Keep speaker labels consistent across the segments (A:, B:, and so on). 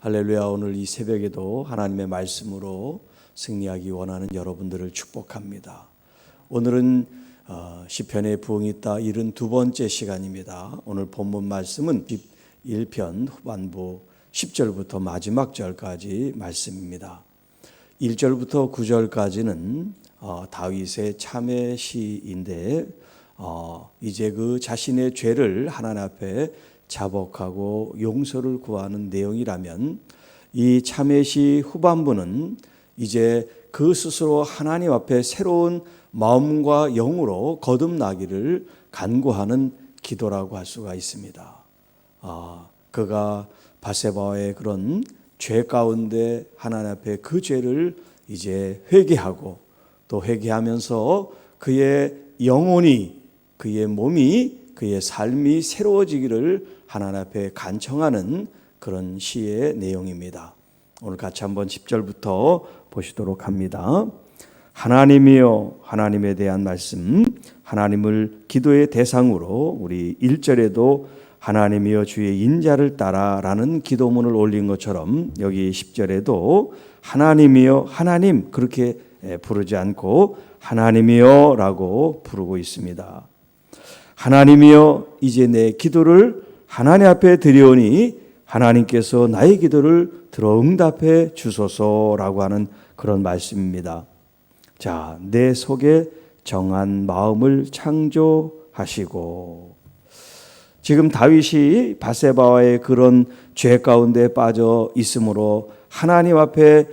A: 할렐루야. 오늘 이 새벽에도 하나님의 말씀으로 승리하기 원하는 여러분들을 축복합니다. 오늘은 시편의 부흥이 따 72번째 시간입니다. 오늘 본문 말씀은 1편 후반부 10절부터 마지막 절까지 말씀입니다. 1절부터 9절까지는 다윗의 참회 시인데 이제 그 자신의 죄를 하나님 앞에 자복하고 용서를 구하는 내용이라면, 이 참회시 후반부는 이제 그 스스로 하나님 앞에 새로운 마음과 영으로 거듭나기를 간구하는 기도라고 할 수가 있습니다. 그가 바세바와의 그런 죄 가운데 하나님 앞에 그 죄를 이제 회개하고, 또 회개하면서 그의 영혼이, 그의 몸이, 그의 삶이 새로워지기를 하나님 앞에 간청하는 그런 시의 내용입니다. 오늘 같이 한번 10절부터 보시도록 합니다. 하나님이여, 하나님에 대한 말씀, 하나님을 기도의 대상으로 우리 1절에도 하나님이여 주의 인자를 따라 라는 기도문을 올린 것처럼 여기 10절에도 하나님이여, 하나님 그렇게 부르지 않고 하나님이여 라고 부르고 있습니다. 하나님이여, 이제 내 기도를 하나님 앞에 드리오니 하나님께서 나의 기도를 들어 응답해 주소서라고 하는 그런 말씀입니다. 자, 내 속에 정한 마음을 창조하시고, 지금 다윗이 바세바와의 그런 죄 가운데 빠져 있으므로 하나님 앞에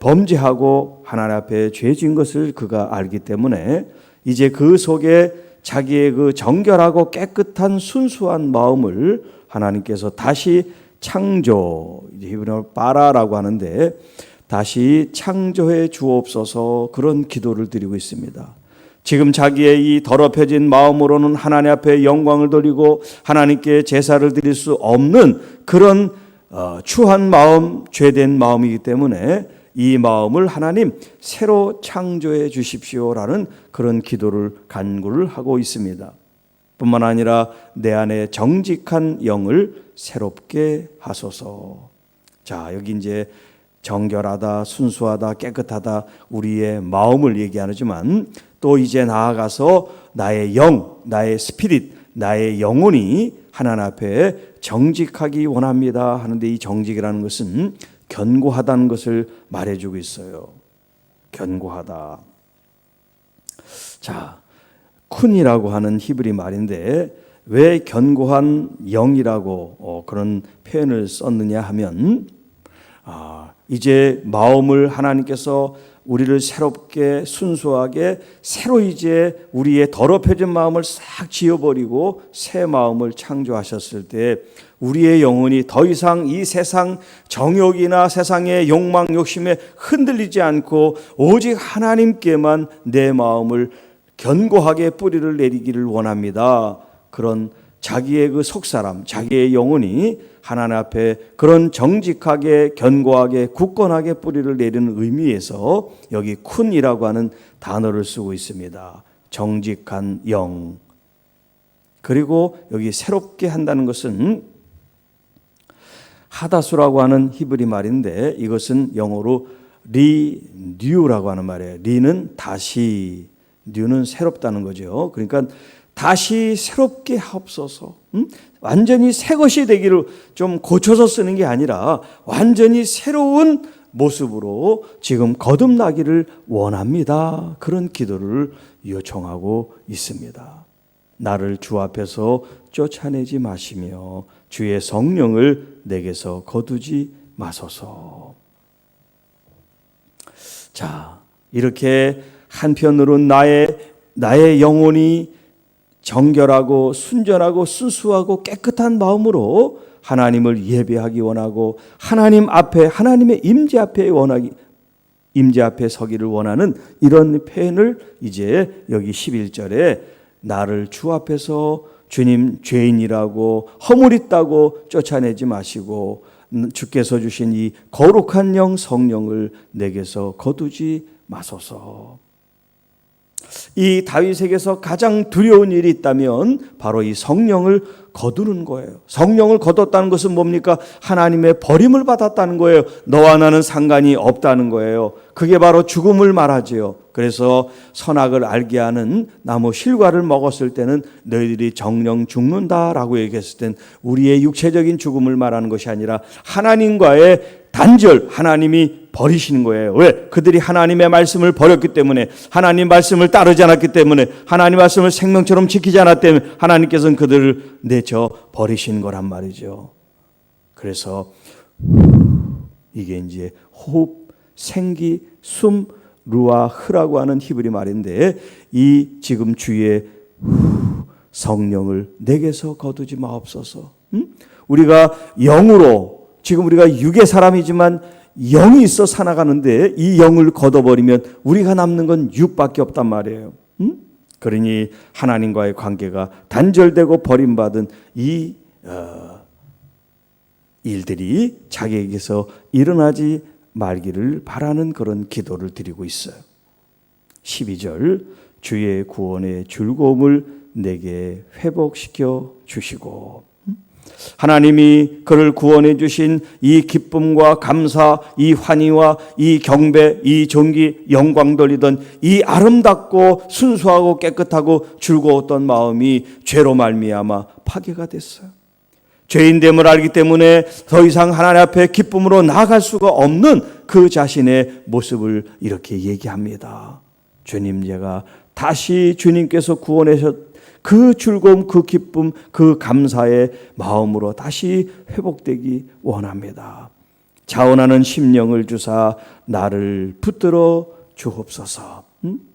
A: 범죄하고 하나님 앞에 죄 지은 것을 그가 알기 때문에 이제 그 속에 자기의 그 정결하고 깨끗한 순수한 마음을 하나님께서 다시 창조, 히브리어로 바라라고 하는데 다시 창조해 주옵소서, 그런 기도를 드리고 있습니다. 지금 자기의 이 더럽혀진 마음으로는 하나님 앞에 영광을 돌리고 하나님께 제사를 드릴 수 없는 그런 추한 마음, 죄된 마음이기 때문에 이 마음을 하나님 새로 창조해 주십시오라는 그런 기도를 간구를 하고 있습니다. 뿐만 아니라 내 안에 정직한 영을 새롭게 하소서. 자, 여기 이제 정결하다, 순수하다, 깨끗하다, 우리의 마음을 얘기하지만 또 이제 나아가서 나의 영, 나의 스피릿, 나의 영혼이 하나님 앞에 정직하기 원합니다 하는데, 이 정직이라는 것은 견고하다는 것을 말해주고 있어요. 견고하다. 자, 쿤이라고 하는 히브리 말인데 왜 견고한 영이라고 그런 표현을 썼느냐 하면, 이제 마음을 하나님께서 우리를 새롭게 순수하게 새로 이제 우리의 더럽혀진 마음을 싹 지워버리고 새 마음을 창조하셨을 때 우리의 영혼이 더 이상 이 세상 정욕이나 세상의 욕망, 욕심에 흔들리지 않고 오직 하나님께만 내 마음을 견고하게 뿌리를 내리기를 원합니다. 그런 자기의 그 속사람, 자기의 영혼이 하나님 앞에 그런 정직하게, 견고하게, 굳건하게 뿌리를 내리는 의미에서 여기 쿤이라고 하는 단어를 쓰고 있습니다. 정직한 영. 그리고 여기 새롭게 한다는 것은 하다수라고 하는 히브리 말인데 이것은 영어로 리뉴라고 하는 말이에요. 리는 다시, 뉴는 새롭다는 거죠. 그러니까 다시 새롭게 하옵소서. 완전히 새 것이 되기를 좀 고쳐서 쓰는 게 아니라 완전히 새로운 모습으로 지금 거듭나기를 원합니다. 그런 기도를 요청하고 있습니다. 나를 주 앞에서 쫓아내지 마시며 주의 성령을 내게서 거두지 마소서. 자, 이렇게 한편으로 나의 영혼이 정결하고 순전하고 순수하고 깨끗한 마음으로 하나님을 예배하기 원하고 하나님 앞에, 하나님의 임재 앞에 임재 앞에 서기를 원하는 이런 표현을 이제 여기 11절에 나를 주 앞에서 주님 죄인이라고 허물 있다고 쫓아내지 마시고 주께서 주신 이 거룩한 영 성령을 내게서 거두지 마소서. 이 다윗에게서 가장 두려운 일이 있다면 바로 이 성령을 거두는 거예요. 성령을 거뒀다는 것은 뭡니까? 하나님의 버림을 받았다는 거예요. 너와 나는 상관이 없다는 거예요. 그게 바로 죽음을 말하지요. 그래서 선악을 알게 하는 나무 실과를 먹었을 때는 너희들이 정령 죽는다라고 얘기했을 땐 우리의 육체적인 죽음을 말하는 것이 아니라 하나님과의 단절, 하나님이 버리시는 거예요. 왜? 그들이 하나님의 말씀을 버렸기 때문에, 하나님 말씀을 따르지 않았기 때문에, 하나님 말씀을 생명처럼 지키지 않았기 때문에 하나님께서는 그들을 내쳐 버리신 거란 말이죠. 그래서 이게 이제 호흡, 생기, 숨, 루아흐라고 하는 히브리 말인데, 이 지금 주의 성령을 내게서 거두지 마옵소서. 우리가 영으로, 지금 우리가 육의 사람이지만 영이 있어 살아가는데 이 영을 걷어버리면 우리가 남는 건 육밖에 없단 말이에요. 그러니 하나님과의 관계가 단절되고 버림받은 이 일들이 자기에게서 일어나지 말기를 바라는 그런 기도를 드리고 있어요. 12절, 주의 구원의 즐거움을 내게 회복시켜 주시고, 하나님이 그를 구원해 주신 이 기쁨과 감사, 이 환희와 이 경배, 이 존귀, 영광 돌리던 이 아름답고 순수하고 깨끗하고 즐거웠던 마음이 죄로 말미암아 파괴가 됐어요. 죄인됨을 알기 때문에 더 이상 하나님 앞에 기쁨으로 나아갈 수가 없는 그 자신의 모습을 이렇게 얘기합니다. 주님, 제가 다시 주님께서 구원하셨 그 즐거움, 그 기쁨, 그 감사의 마음으로 다시 회복되기 원합니다. 자원하는 심령을 주사 나를 붙들어 주옵소서.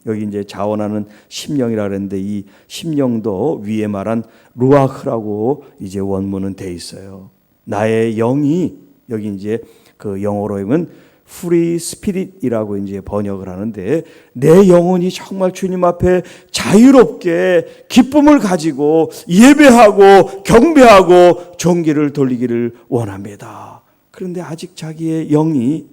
A: 여기 이제 자원하는 심령이라 그랬는데 이 심령도 위에 말한 루아흐라고 이제 원문은 돼 있어요. 나의 영이, 여기 이제 그 영어로 하면 free spirit이라고 이제 번역을 하는데, 내 영혼이 정말 주님 앞에 자유롭게 기쁨을 가지고 예배하고 경배하고 존귀를 돌리기를 원합니다. 그런데 아직 자기의 영이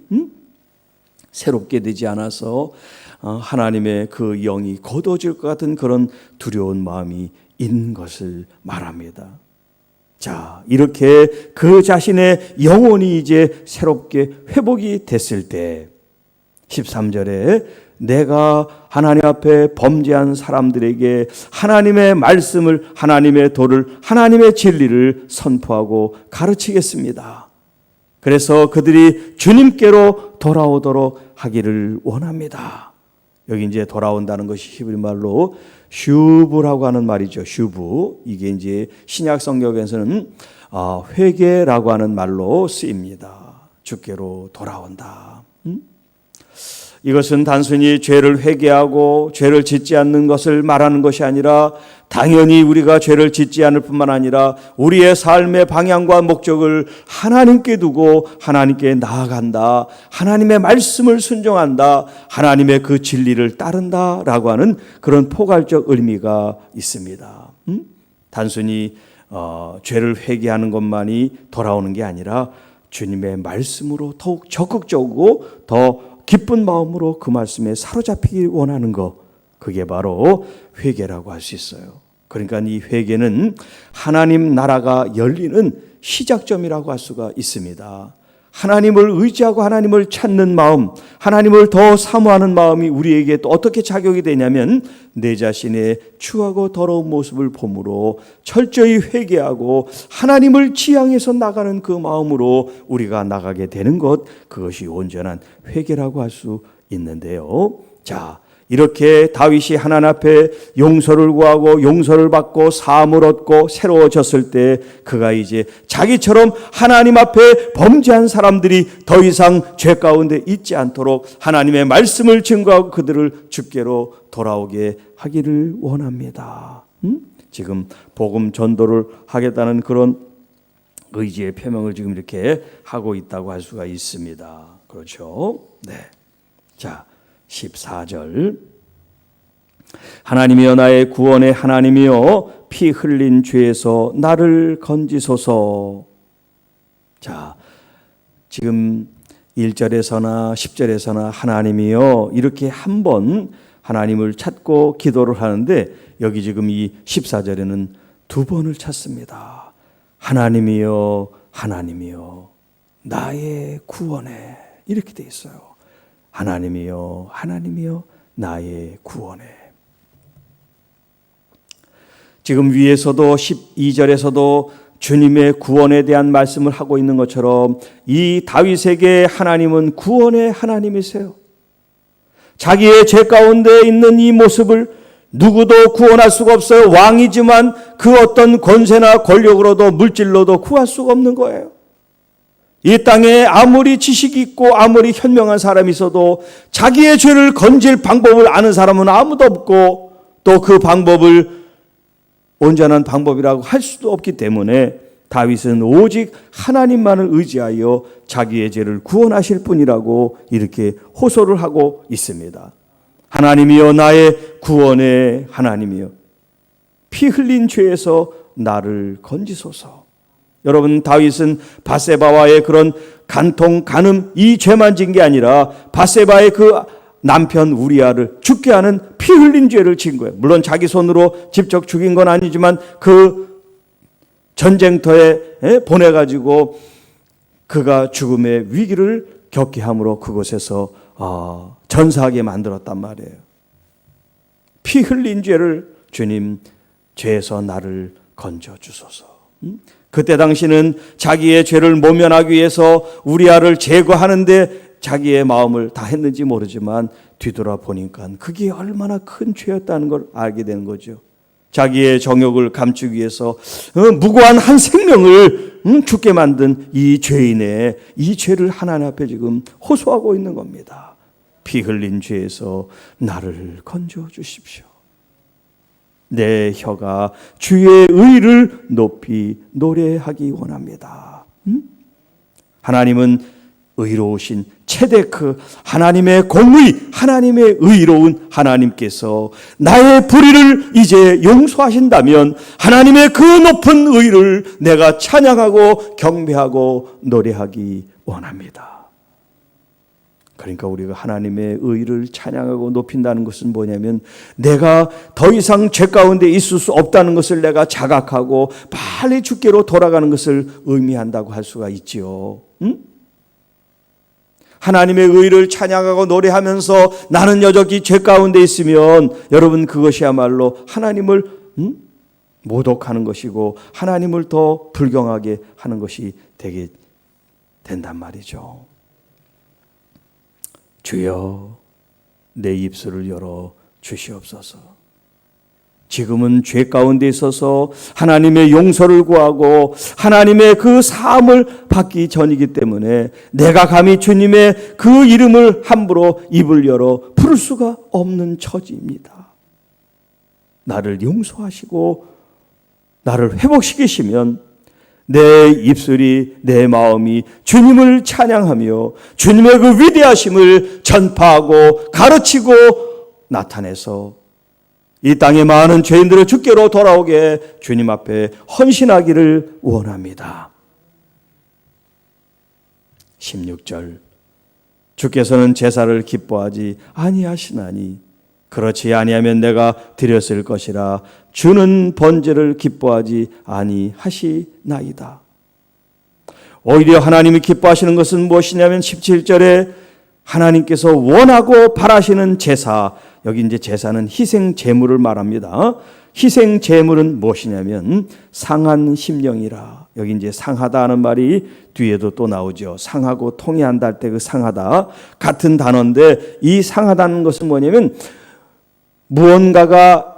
A: 새롭게 되지 않아서 하나님의 그 영이 거둬질 것 같은 그런 두려운 마음이 있는 것을 말합니다. 자, 이렇게 그 자신의 영혼이 이제 새롭게 회복이 됐을 때 13절에 내가 하나님 앞에 범죄한 사람들에게 하나님의 말씀을, 하나님의 도를, 하나님의 진리를 선포하고 가르치겠습니다. 그래서 그들이 주님께로 돌아오도록 하기를 원합니다. 여기 이제 돌아온다는 것이 히브리 말로 슈브라고 하는 말이죠. 슈브. 이게 이제 신약 성경에서는 회개라고 하는 말로 쓰입니다. 주께로 돌아온다. 이것은 단순히 죄를 회개하고 죄를 짓지 않는 것을 말하는 것이 아니라, 당연히 우리가 죄를 짓지 않을 뿐만 아니라 우리의 삶의 방향과 목적을 하나님께 두고 하나님께 나아간다, 하나님의 말씀을 순종한다, 하나님의 그 진리를 따른다라고 하는 그런 포괄적 의미가 있습니다. 단순히 죄를 회개하는 것만이 돌아오는 게 아니라 주님의 말씀으로 더욱 적극적이고 더 기쁜 마음으로 그 말씀에 사로잡히기 원하는 것, 그게 바로 회개라고 할 수 있어요. 그러니까 이 회개는 하나님 나라가 열리는 시작점이라고 할 수가 있습니다. 하나님을 의지하고 하나님을 찾는 마음, 하나님을 더 사모하는 마음이 우리에게 또 어떻게 작용이 되냐면, 내 자신의 추하고 더러운 모습을 봄으로 철저히 회개하고 하나님을 지향해서 나가는 그 마음으로 우리가 나가게 되는 것, 그것이 온전한 회개라고 할 수 있는데요. 자, 이렇게 다윗이 하나님 앞에 용서를 구하고 용서를 받고 사함을 얻고 새로워졌을 때, 그가 이제 자기처럼 하나님 앞에 범죄한 사람들이 더 이상 죄 가운데 있지 않도록 하나님의 말씀을 증거하고 그들을 주께로 돌아오게 하기를 원합니다. 지금 복음 전도를 하겠다는 그런 의지의 표명을 지금 이렇게 하고 있다고 할 수가 있습니다. 그렇죠? 네. 자, 14절, 하나님이여 나의 구원의 하나님이여 피 흘린 죄에서 나를 건지소서. 자, 지금 1절에서나 10절에서나 하나님이여 이렇게 한 번 하나님을 찾고 기도를 하는데, 여기 지금 이 14절에는 두 번을 찾습니다. 하나님이여 하나님이여 나의 구원해. 이렇게 돼 있어요. 하나님이여 하나님이여 나의 구원해. 지금 위에서도 12절에서도 주님의 구원에 대한 말씀을 하고 있는 것처럼 이 다윗에게 하나님은 구원의 하나님이세요. 자기의 죄 가운데 있는 이 모습을 누구도 구원할 수가 없어요. 왕이지만 그 어떤 권세나 권력으로도 물질로도 구할 수가 없는 거예요. 이 땅에 아무리 지식이 있고 아무리 현명한 사람이 있어도 자기의 죄를 건질 방법을 아는 사람은 아무도 없고 또 그 방법을 온전한 방법이라고 할 수도 없기 때문에 다윗은 오직 하나님만을 의지하여 자기의 죄를 구원하실 분이라고 이렇게 호소를 하고 있습니다. 하나님이여 나의 구원의 하나님이여 피 흘린 죄에서 나를 건지소서. 여러분 다윗은 밧세바와의 그런 간통 간음 이 죄만 진 게 아니라 밧세바의 그 남편 우리아를 죽게 하는 피 흘린 죄를 진 거예요. 물론 자기 손으로 직접 죽인 건 아니지만 그 전쟁터에 보내가지고 그가 죽음의 위기를 겪게 함으로 그곳에서 전사하게 만들었단 말이에요. 피 흘린 죄를 주님 죄에서 나를 건져주소서. 그때 당시는 자기의 죄를 모면하기 위해서 우리아를 제거하는데 자기의 마음을 다 했는지 모르지만 뒤돌아보니까 그게 얼마나 큰 죄였다는 걸 알게 되는 거죠. 자기의 정욕을 감추기 위해서 무고한 한 생명을 죽게 만든 이 죄인의 이 죄를 하나님 앞에 지금 호소하고 있는 겁니다. 피 흘린 죄에서 나를 건져 주십시오. 내 혀가 주의 의를 높이 노래하기 원합니다. 하나님은 의로우신 체데크 하나님의 공의 하나님의 의로운 하나님께서 나의 불의를 이제 용서하신다면 하나님의 그 높은 의를 내가 찬양하고 경배하고 노래하기 원합니다. 그러니까 우리가 하나님의 의를 찬양하고 높인다는 것은 뭐냐면 내가 더 이상 죄 가운데 있을 수 없다는 것을 내가 자각하고 빨리 주께로 돌아가는 것을 의미한다고 할 수가 있지요. 하나님의 의를 찬양하고 노래하면서 나는 여전히 죄 가운데 있으면 여러분 그것이야말로 하나님을 모독하는 것이고 하나님을 더 불경하게 하는 것이 되게 된단 말이죠. 주여 내 입술을 열어 주시옵소서. 지금은 죄 가운데 있어서 하나님의 용서를 구하고 하나님의 그 사함을 받기 전이기 때문에 내가 감히 주님의 그 이름을 함부로 입을 열어 부를 수가 없는 처지입니다. 나를 용서하시고 나를 회복시키시면 내 입술이 내 마음이 주님을 찬양하며 주님의 그 위대하심을 전파하고 가르치고 나타내서 이 땅의 많은 죄인들을 주께로 돌아오게 주님 앞에 헌신하기를 원합니다. 16절 주께서는 제사를 기뻐하지 아니하시나니 그렇지 아니하면 내가 드렸을 것이라 주는 번제를 기뻐하지 아니하시나이다. 오히려 하나님이 기뻐하시는 것은 무엇이냐면 17절에 하나님께서 원하고 바라시는 제사, 여기 이제 제사는 희생 제물을 말합니다. 희생 제물은 무엇이냐면 상한 심령이라. 여기 이제 상하다 하는 말이 뒤에도 또 나오죠. 상하고 통해한다 할 때 그 상하다 같은 단어인데 이 상하다는 것은 뭐냐면 무언가가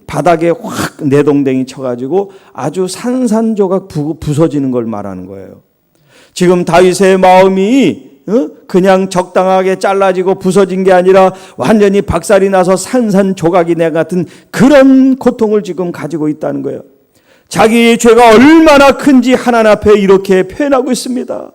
A: 바닥에 확 내동댕이 쳐가지고 아주 산산조각 부서지는 걸 말하는 거예요. 지금 다윗의 마음이 그냥 적당하게 잘라지고 부서진 게 아니라 완전히 박살이 나서 산산조각이 내 같은 그런 고통을 지금 가지고 있다는 거예요. 자기의 죄가 얼마나 큰지 하나님 앞에 이렇게 표현하고 있습니다.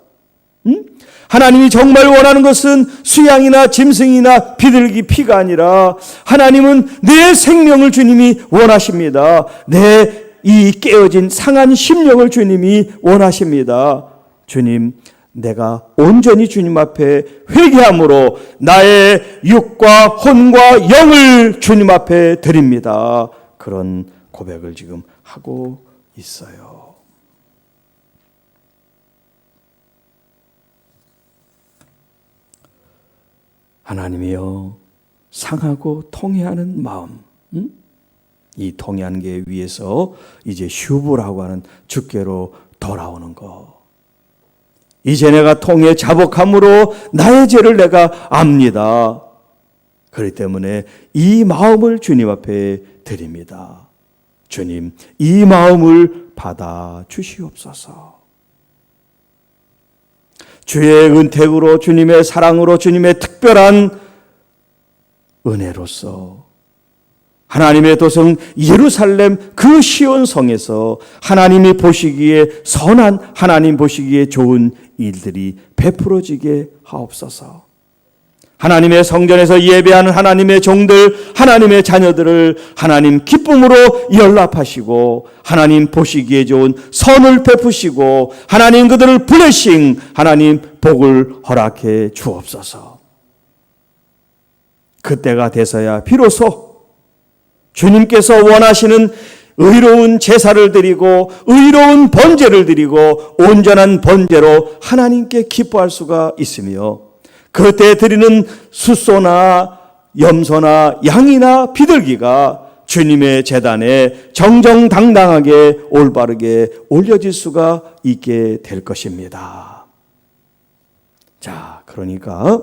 A: 하나님이 정말 원하는 것은 수양이나 짐승이나 비둘기 피가 아니라 하나님은 내 생명을 주님이 원하십니다. 내 이 깨어진 상한 심령을 주님이 원하십니다. 주님, 내가 온전히 주님 앞에 회개함으로 나의 육과 혼과 영을 주님 앞에 드립니다. 그런 고백을 지금 하고 있어요. 하나님이여, 상하고 통회하는 마음, 이 통회하는 게 위해서 이제 슈브라고 하는 주께로 돌아오는 것. 이제 내가 통회 자복함으로 나의 죄를 내가 압니다. 그렇기 때문에 이 마음을 주님 앞에 드립니다. 주님, 이 마음을 받아 주시옵소서. 주의 은택으로, 주님의 사랑으로, 주님의 특별한 은혜로서 하나님의 도성 예루살렘 그 시온 성에서 하나님이 보시기에 선한, 하나님 보시기에 좋은 일들이 베풀어지게 하옵소서. 하나님의 성전에서 예배하는 하나님의 종들, 하나님의 자녀들을 하나님 기쁨으로 연락하시고 하나님 보시기에 좋은 선을 베푸시고 하나님 그들을 블레싱, 하나님 복을 허락해 주옵소서. 그때가 돼서야 비로소 주님께서 원하시는 의로운 제사를 드리고 의로운 번제를 드리고 온전한 번제로 하나님께 기뻐할 수가 있으며, 그때 드리는 숫소나 염소나 양이나 비둘기가 주님의 제단에 정정당당하게 올바르게 올려질 수가 있게 될 것입니다. 자, 그러니까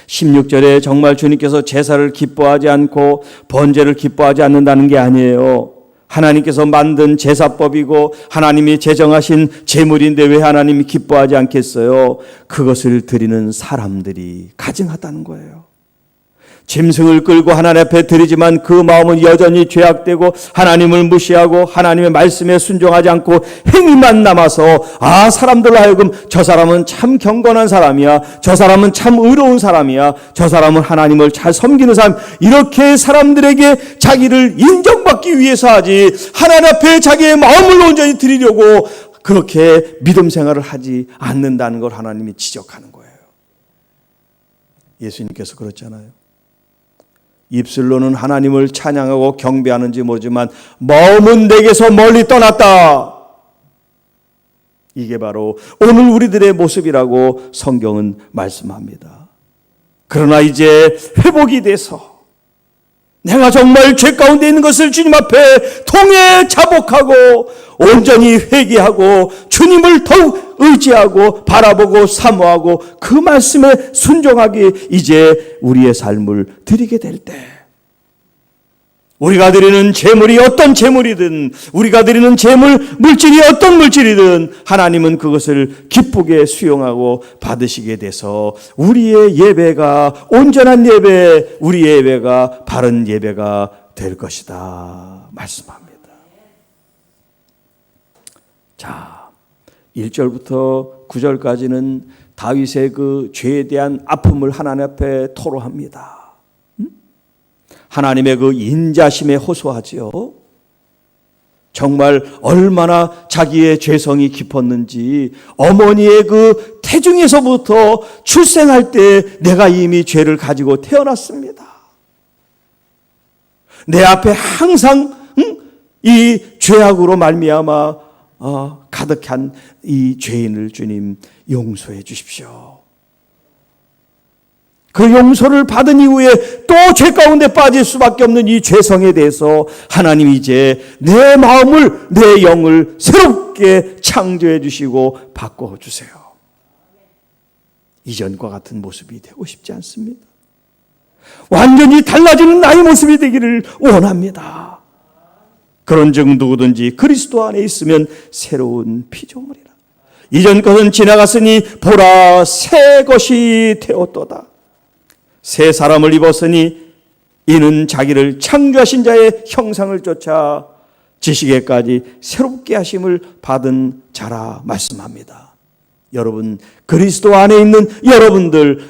A: 16절에 정말 주님께서 제사를 기뻐하지 않고 번제를 기뻐하지 않는다는 게 아니에요. 하나님께서 만든 제사법이고 하나님이 제정하신 제물인데 왜 하나님이 기뻐하지 않겠어요? 그것을 드리는 사람들이 가증하다는 거예요. 짐승을 끌고 하나님 앞에 드리지만 그 마음은 여전히 죄악되고 하나님을 무시하고 하나님의 말씀에 순종하지 않고 행위만 남아서, 아, 사람들로 하여금 저 사람은 참 경건한 사람이야, 저 사람은 참 의로운 사람이야, 저 사람은 하나님을 잘 섬기는 사람, 이렇게 사람들에게 자기를 인정받기 위해서 하지 하나님 앞에 자기의 마음을 온전히 드리려고 그렇게 믿음 생활을 하지 않는다는 걸 하나님이 지적하는 거예요. 예수님께서 그렇잖아요. 입술로는 하나님을 찬양하고 경배하는지 모르지만 마음은 내게서 멀리 떠났다. 이게 바로 오늘 우리들의 모습이라고 성경은 말씀합니다. 그러나 이제 회복이 돼서 내가 정말 죄 가운데 있는 것을 주님 앞에 통해 자복하고 온전히 회개하고 주님을 더욱 의지하고 바라보고 사모하고 그 말씀에 순종하기, 이제 우리의 삶을 드리게 될 때, 우리가 드리는 제물이 어떤 제물이든, 우리가 드리는 제물 물질이 어떤 물질이든 하나님은 그것을 기쁘게 수용하고 받으시게 돼서 우리의 예배가 온전한 예배, 우리의 예배가 바른 예배가 될 것이다 말씀합니다. 자, 1절부터 9절까지는 다윗의 그 죄에 대한 아픔을 하나님 앞에 토로합니다. 하나님의 그 인자심에 호소하지요. 정말 얼마나 자기의 죄성이 깊었는지, 어머니의 그 태중에서부터 출생할 때 내가 이미 죄를 가지고 태어났습니다. 내 앞에 항상 이 죄악으로 말미암아 가득한 이 죄인을 주님 용서해 주십시오. 그 용서를 받은 이후에 또 죄 가운데 빠질 수밖에 없는 이 죄성에 대해서 하나님 이제 내 마음을, 내 영을 새롭게 창조해 주시고 바꿔 주세요. 이전과 같은 모습이 되고 싶지 않습니다. 완전히 달라지는 나의 모습이 되기를 원합니다. 그런즉 누구든지 그리스도 안에 있으면 새로운 피조물이라. 이전 것은 지나갔으니 보라 새 것이 되었도다. 새 사람을 입었으니 이는 자기를 창조하신 자의 형상을 쫓아 지식에까지 새롭게 하심을 받은 자라 말씀합니다. 여러분, 그리스도 안에 있는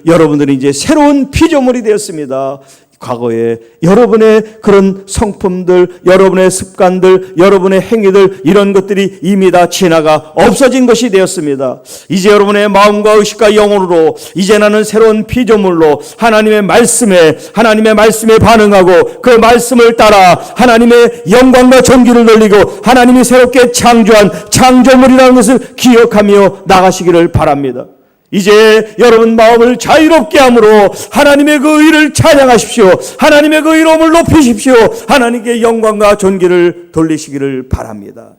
A: 여러분들이 이제 새로운 피조물이 되었습니다. 과거에 여러분의 그런 성품들, 여러분의 습관들, 여러분의 행위들, 이런 것들이 이미 다 지나가 없어진 것이 되었습니다. 이제 여러분의 마음과 의식과 영혼으로 이제 나는 새로운 피조물로 하나님의 말씀에 반응하고 그 말씀을 따라 하나님의 영광과 존귀를 돌리고 하나님이 새롭게 창조한 창조물이라는 것을 기억하며 나가시기를 바랍니다. 이제 여러분 마음을 자유롭게 함으로 하나님의 그 의를 찬양하십시오. 하나님의 그 의로움을 높이십시오. 하나님께 영광과 존귀를 돌리시기를 바랍니다.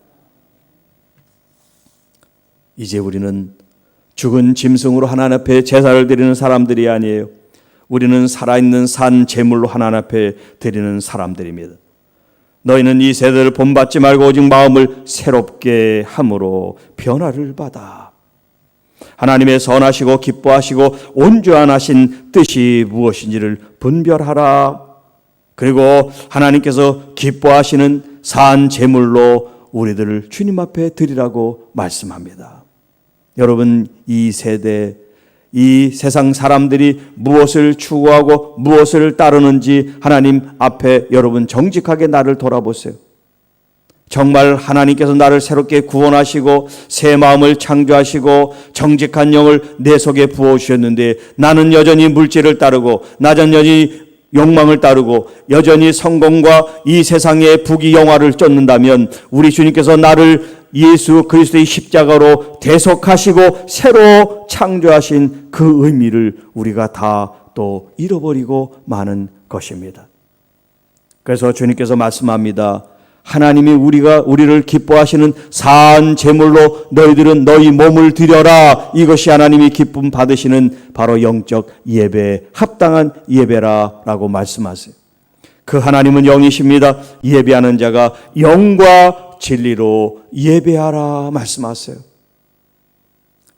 A: 이제 우리는 죽은 짐승으로 하나님 앞에 제사를 드리는 사람들이 아니에요. 우리는 살아있는 산 제물로 하나님 앞에 드리는 사람들입니다. 너희는 이 세대를 본받지 말고 오직 마음을 새롭게 함으로 변화를 받아 하나님의 선하시고 기뻐하시고 온전하신 뜻이 무엇인지를 분별하라. 그리고 하나님께서 기뻐하시는 산 제물로 우리들을 주님 앞에 드리라고 말씀합니다. 여러분, 이 세대, 이 세상 사람들이 무엇을 추구하고 무엇을 따르는지 하나님 앞에 여러분 정직하게 나를 돌아보세요. 정말 하나님께서 나를 새롭게 구원하시고 새 마음을 창조하시고 정직한 영을 내 속에 부어주셨는데 나는 여전히 물질을 따르고 나는 여전히 욕망을 따르고 여전히 성공과 이 세상의 부귀영화를 쫓는다면 우리 주님께서 나를 예수 그리스도의 십자가로 대속하시고 새로 창조하신 그 의미를 우리가 다 또 잃어버리고 마는 것입니다. 그래서 주님께서 말씀합니다. 하나님이 우리를 기뻐하시는 산 제물로 너희들은 너희 몸을 드려라. 이것이 하나님이 기쁨 받으시는 바로 영적 예배, 합당한 예배라라고 말씀하세요. 그 하나님은 영이십니다. 예배하는 자가 영과 진리로 예배하라 말씀하세요.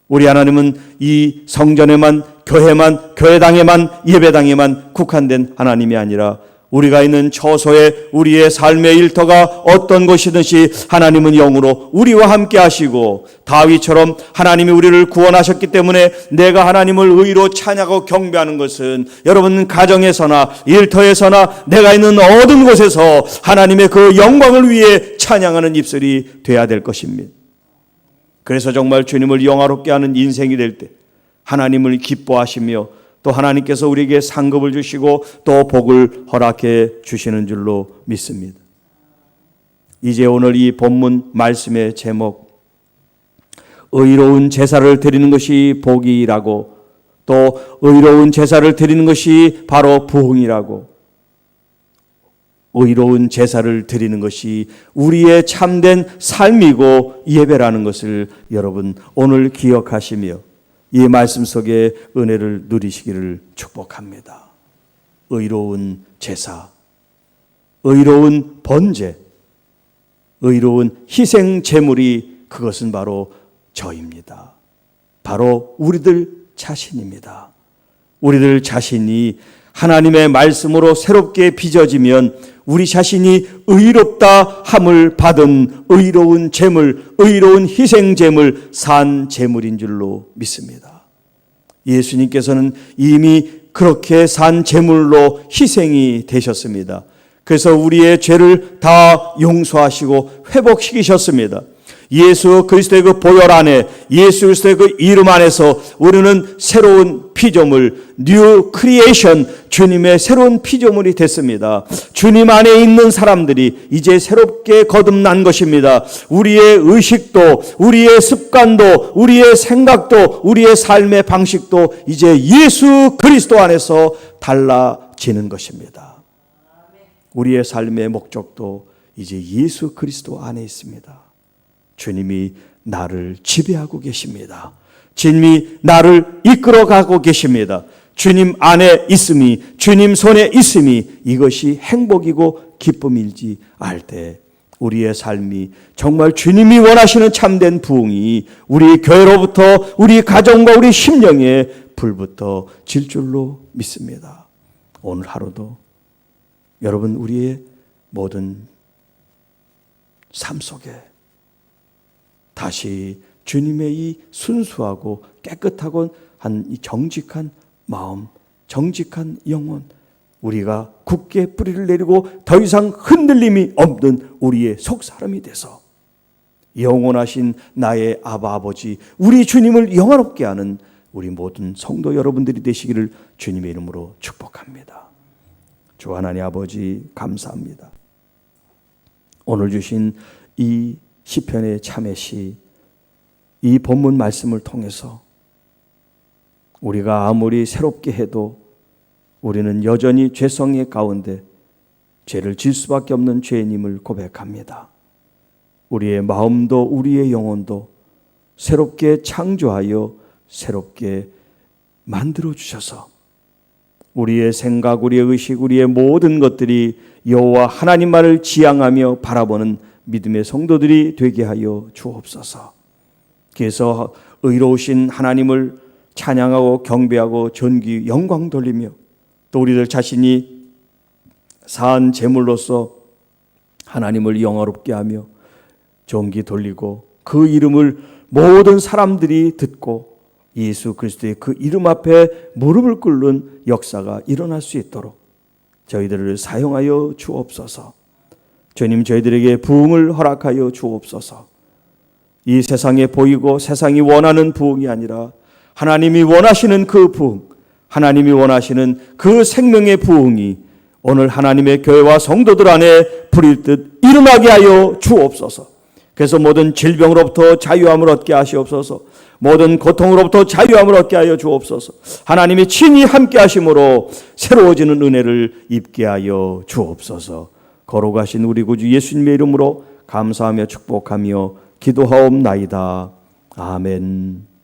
A: 우리 하나님은 이 성전에만, 교회만, 교회당에만, 예배당에만 국한된 하나님이 아니라 우리가 있는 처소에 우리의 삶의 일터가 어떤 것이든지 하나님은 영으로 우리와 함께 하시고 다윗처럼 하나님이 우리를 구원하셨기 때문에 내가 하나님을 의로 찬양하고 경배하는 것은 여러분 가정에서나 일터에서나 내가 있는 모든 곳에서 하나님의 그 영광을 위해 찬양하는 입술이 돼야 될 것입니다. 그래서 정말 주님을 영화롭게 하는 인생이 될 때 하나님을 기뻐하시며 또 하나님께서 우리에게 상급을 주시고 또 복을 허락해 주시는 줄로 믿습니다. 이제 오늘 이 본문 말씀의 제목, 의로운 제사를 드리는 것이 복이라고, 또 의로운 제사를 드리는 것이 바로 부흥이라고, 의로운 제사를 드리는 것이 우리의 참된 삶이고 예배라는 것을 여러분 오늘 기억하시며 이 말씀 속에 은혜를 누리시기를 축복합니다. 의로운 제사, 의로운 번제, 의로운 희생 제물이 그것은 바로 저입니다. 바로 우리들 자신입니다. 우리들 자신이 하나님의 말씀으로 새롭게 빚어지면 우리 자신이 의롭다 함을 받은 의로운 제물, 의로운 희생 제물, 산 제물인 줄로 믿습니다. 예수님께서는 이미 그렇게 산 제물로 희생이 되셨습니다. 그래서 우리의 죄를 다 용서하시고 회복시키셨습니다. 예수 그리스도의 그 보혈 안에, 예수 그리스도의 그 이름 안에서 우리는 새로운 피조물, 뉴 크리에이션, 주님의 새로운 피조물이 됐습니다. 주님 안에 있는 사람들이 이제 새롭게 거듭난 것입니다. 우리의 의식도, 우리의 습관도, 우리의 생각도, 우리의 삶의 방식도 이제 예수 그리스도 안에서 달라지는 것입니다. 우리의 삶의 목적도 이제 예수 그리스도 안에 있습니다. 주님이 나를 지배하고 계십니다. 주님이 나를 이끌어가고 계십니다. 주님 안에 있음이, 주님 손에 있음이 이것이 행복이고 기쁨일지 알 때 우리의 삶이 정말 주님이 원하시는 참된 부흥이 우리 교회로부터 우리 가정과 우리 심령에 불부터 질 줄로 믿습니다. 오늘 하루도 여러분 우리의 모든 삶 속에 다시 주님의 이 순수하고 깨끗하고 한 이 정직한 마음, 정직한 영혼, 우리가 굳게 뿌리를 내리고 더 이상 흔들림이 없는 우리의 속사람이 돼서 영원하신 나의 아바 아버지, 우리 주님을 영화롭게 하는 우리 모든 성도 여러분들이 되시기를 주님의 이름으로 축복합니다. 주 하나님 아버지 감사합니다. 오늘 주신 이 시편의 참회시, 이 본문 말씀을 통해서 우리가 아무리 새롭게 해도 우리는 여전히 죄성의 가운데 죄를 질 수밖에 없는 죄인임을 고백합니다. 우리의 마음도 우리의 영혼도 새롭게 창조하여 새롭게 만들어 주셔서 우리의 생각, 우리의 의식, 우리의 모든 것들이 여호와 하나님만을 지향하며 바라보는 믿음의 성도들이 되게 하여 주옵소서. 그래서 의로우신 하나님을 찬양하고 경배하고 존귀 영광 돌리며 또 우리들 자신이 산 제물로서 하나님을 영화롭게 하며 존귀 돌리고 그 이름을 모든 사람들이 듣고 예수 그리스도의 그 이름 앞에 무릎을 꿇는 역사가 일어날 수 있도록 저희들을 사용하여 주옵소서. 주님, 저희들에게 부흥을 허락하여 주옵소서. 이 세상에 보이고 세상이 원하는 부흥이 아니라 하나님이 원하시는 그 부흥, 하나님이 원하시는 그 생명의 부흥이 오늘 하나님의 교회와 성도들 안에 불일듯 일어나게 하여 주옵소서. 그래서 모든 질병으로부터 자유함을 얻게 하시옵소서. 모든 고통으로부터 자유함을 얻게 하여 주옵소서. 하나님이 친히 함께 하심으로 새로워지는 은혜를 입게 하여 주옵소서. 거룩하신 우리 구주 예수님의 이름으로 감사하며 축복하며 기도하옵나이다. 아멘.